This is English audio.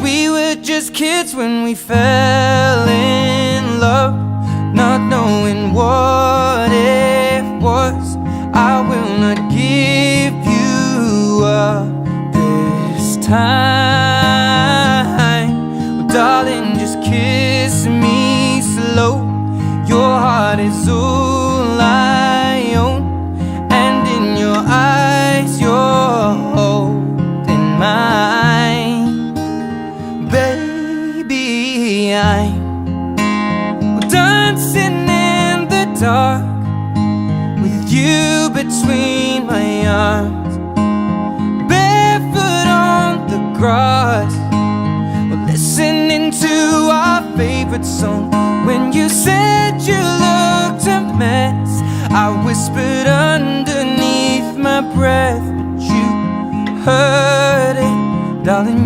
we were just kids when we fell in love, not knowing what it was. I will not give you up this time. Well, darling, just kiss me slow. Your heart is all I own, and in your eyes you're holding mine. Baby, I'm dancing in the dark with you between my arms, barefoot on the grass, we're listening to our favorite song. When you said you looked a mess, I whispered underneath my breath, but you heard it, darling.